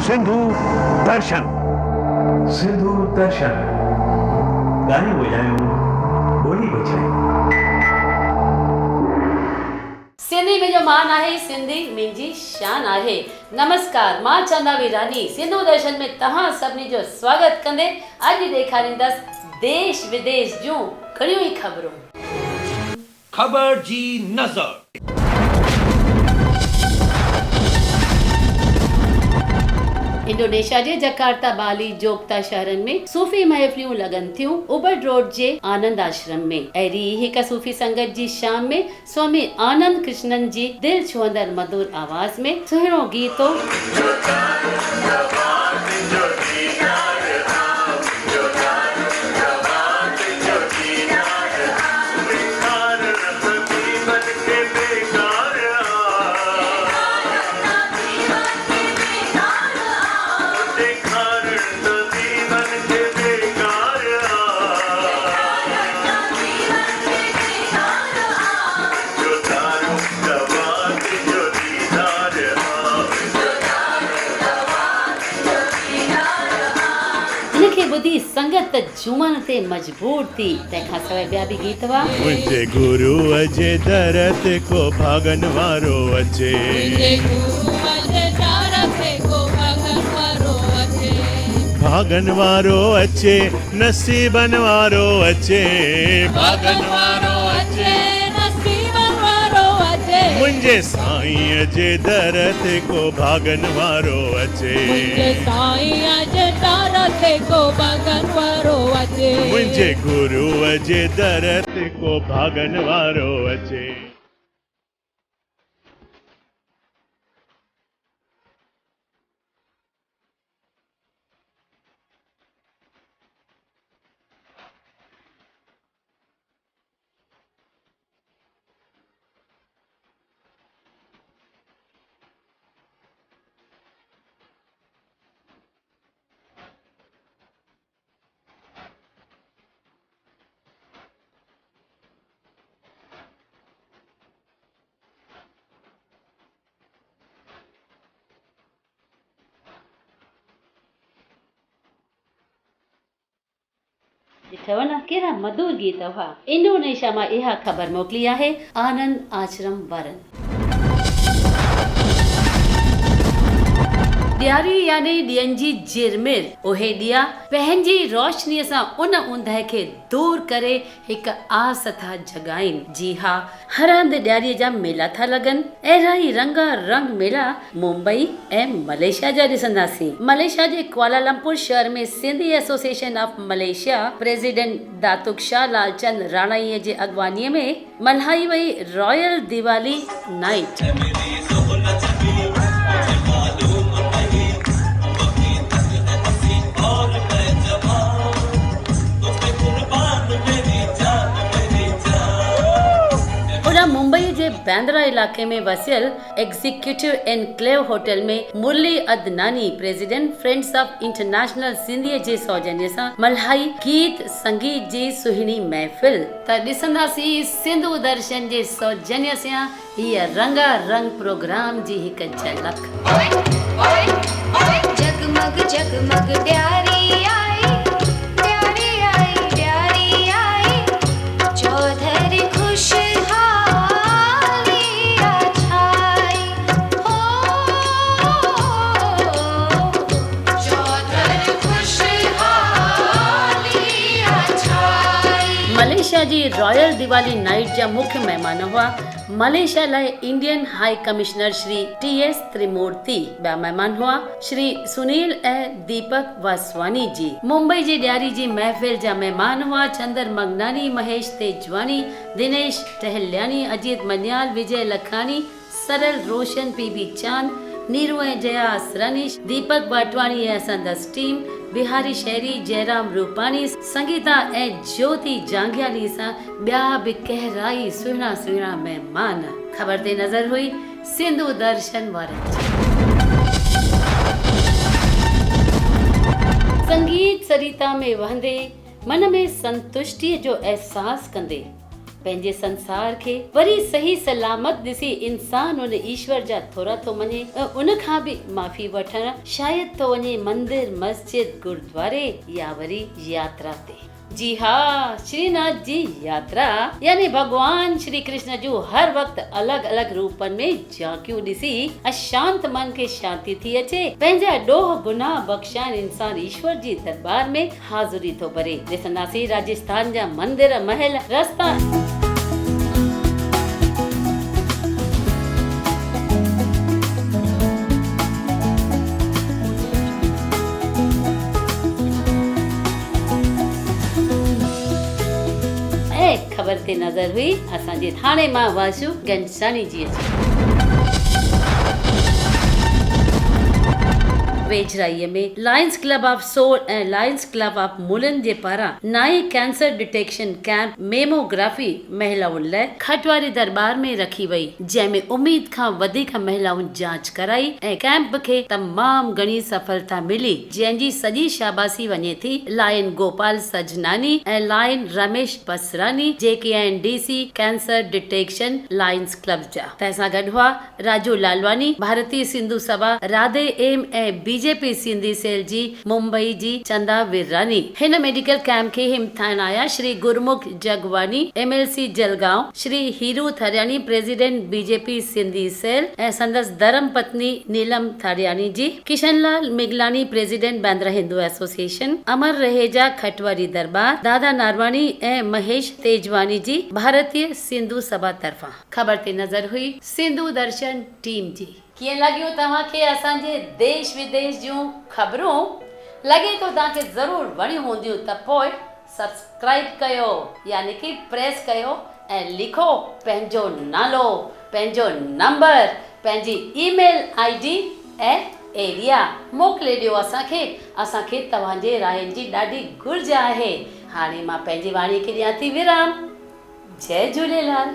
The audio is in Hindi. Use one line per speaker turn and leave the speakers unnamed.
सिंधु दर्शन।
सिंधु दर्शन। गाने बजायो, बोली बजाई।
सिंधी में जो मान आहे, सिंधी मुंहिंजी शान आहे। नमस्कार, मां चंदा वीरानी सिंधु दर्शन में तहां सभिनी जो स्वागत कंदे अॼु ॾेखारींदसि देश विदेश जूं घणियूं ई ख़बरूं।
खबर जी नज़र।
इंडोनेशिया जे जकार्ता, बाली, जोग्ता शहरनि में सूफ़ी महफ़िलियूं लॻनि थियूं। उबड रोड जे आनंद आश्रम में अहिड़ी हिक सूफ़ी संगत जी शाम में स्वामी आनंद कृष्णन जी दिल छुअंदड़ मधुर आवाज़ में सुहिणो गीत हो। ॿुधी संगत झूमण ते मजबूर थी। तंहिंखां सवाइ ॿिया बि गीत हुआ।
मुंहिंजे गुरूअ जे दर ते को भागन वारो अचे, भागन वारो अचे, नसीबन वारो अचे, भागन वारो अचे, नसीबन वारो अचे। मुंहिंजे साईं जे दर ते को भागन वारो अचे, मुंहिंजे साईं जे दर ते को भागन वारो अचे, मुंहिंजे गुरूअ जे दर ते को भागन वारो अचे।
ॾिठव न कहिड़ा मधुर गीत हुआ। इंडोनेशिया मां इहा ख़बर मोकिली आहे आनंद आश्रम वारनि। ॾियारी यानी ॾींहंनि जी झिरमिर, उहे ॾिया पंहिंजी रोशनीअ सां उन ऊंदहि खे दूर करे हिकु आस था जगाइनि। जी हा, हर हंधि ॾियारीअ जा मेला था लॻनि। अहिड़ा ई रंगा रंग मेला मुंबई ऐं मलेशिया जा ॾिसंदासीं। मलेशिया जे कुआलालंपुर शहर में Sindhi association of Malaysia president Datuk Shah Lalchand राणाईअ जे अॻवानीअ में मल्हाई वई रॉयल दिवाली नाइट। मुंबई जे बांद्रा इलाके में वसियल एग्जीक्यूटिव एनक्लेव होटल में Murli Adnani president friends of international सिंधीअ जे सौजन्य सां मल्हाई गीत संगीत जी सुहिणी महफ़िल। त ॾिसंदासीं सिंधु दर्शन जे सौजन्य सां हीअ रंगा रंग प्रोग्राम जी हिकु झलक।
जगमग जगमग ॾियारी आई, ॾियारी आई, ॾियारी आई, चौधरी खुशहाली छाई, हो चौधरी खुशहाली छाई।
मलेशिया जी रॉयल दिवाली नाइट जा मुख्य महिमान हुआ मलेशिया लाइ Indian high commissioner Shri T S. Trimurti. ॿिया महिमान हुआ श्री सुनील ऐं दीपक वासवानी जी। मुंबई जी ॾियारी जी महफ़िल जा महिमान हुआ चंदर मंगनानी, महेश तेजवानी, दिनेश टहल्यानी, अजीत मन्याल, विजय लखानी, सरल रोशन, पी.बी. चांद, नीरू ऐं जया असरानी, दीपक वाटवाणी ऐं संदसि टीम, बिहारी शहरी, जयराम रूपानी, संगीता ऐं ज्योति जांगियानी सां ॿिया बि कहराई सुहिणा सुहिणा महिमान। ख़बर ते नज़र हुई सिंधु दर्शन वारनि जी। संगीत सरिता में वहंदे मन में संतुष्टि जो एहसास कंदे पंहिंजे संसार खे वरी सही सलामत ॾिसी इंसान उन ईश्वर जा थोरा थो मञे, उन खां बि माफ़ी वठण शायदि तो वञे मंदिर, मस्जिद, गुरुद्वारे या वरी यात्रा ते। जी हाँ, श्रीनाथ जी यात्रा यानी भगवान श्री कृष्ण जो हर वक्त अलग अलग रूपन में झांकियूं ॾिसी अशांत मन खे शांति थी अचे, पंहिंजा ॾोह गुनाह बख़्शाइण इंसान ईश्वर जी दरबार में हाज़ुरी थो भरे। ॾिसंदासीं राजस्थान जा मंदिर, महल, रस्ता ख़बर ते नज़र हुई असांजे थाणे मां वासु गंजानी जी। वेझराईअ में लायंस क्लब ऑफ सोल ऐं लायंस क्लब ऑफ मुलन जे पारां नाई कैंसर डिटेक्शन कैंप मेमोग्राफी महिलाउनि लाइ खटवारी दरबार में रखी वई, जंहिंमें उम्मीद खां वधीक महिलाउनि जांच कराई ऐं कैंप खे तमामु घणी सफलता मिली, जंहिंजी सॼी शाबाशी वञे थी लायन गोपाल सजनानी ऐं लायन रमेश बसरानी, जेके आहिनि DC cancer detection lions club जा। तंहिंसां गॾु हुआ राजू लालवानी, भारतीय सिंधु सभा, राधे एम ऐं BJP सिंधी सेल जी मुंबई जी चंदा विरानी। हिन मेडिकल कैंप खे हिमथाइण आया Shri Gurmukh Jagwani, MLC Jalgaon, Shri Hiru Thariyani, president BJP Sindhi cell ऐं संदसि धर्म पत्नी नीलम थारियानी जी, किशनलाल मिगलानी, प्रेसिडेंट बांद्रा हिंदू एसोसिएशन, अमर रहेजा खटवारी दरबार, दादा नारवानी ऐं महेश तेजवानी जी, भारतीय सिंधु सभा तरफां। ख़बर ते नज़र हुई सिंधु दर्शन टीम जी। कीअं लॻियो तव्हांखे असांजे देश विदेश जूं ख़बरूं? लॻे थो तव्हांखे ज़रूरु वणियूं हूंदियूं त पोइ सब्सक्राइब कयो, यानी कि प्रेस कयो ऐं लिखो पंहिंजो नालो, पंहिंजो नंबर, पंहिंजी ईमेल ID ऐं एरिया मोकिले ॾियो असांखे तव्हांजे रायनि जी ॾाढी घुर्ज आहे। हाणे मां पंहिंजी वाणी खे ॾियां थी विराम। जय झूलेलाल।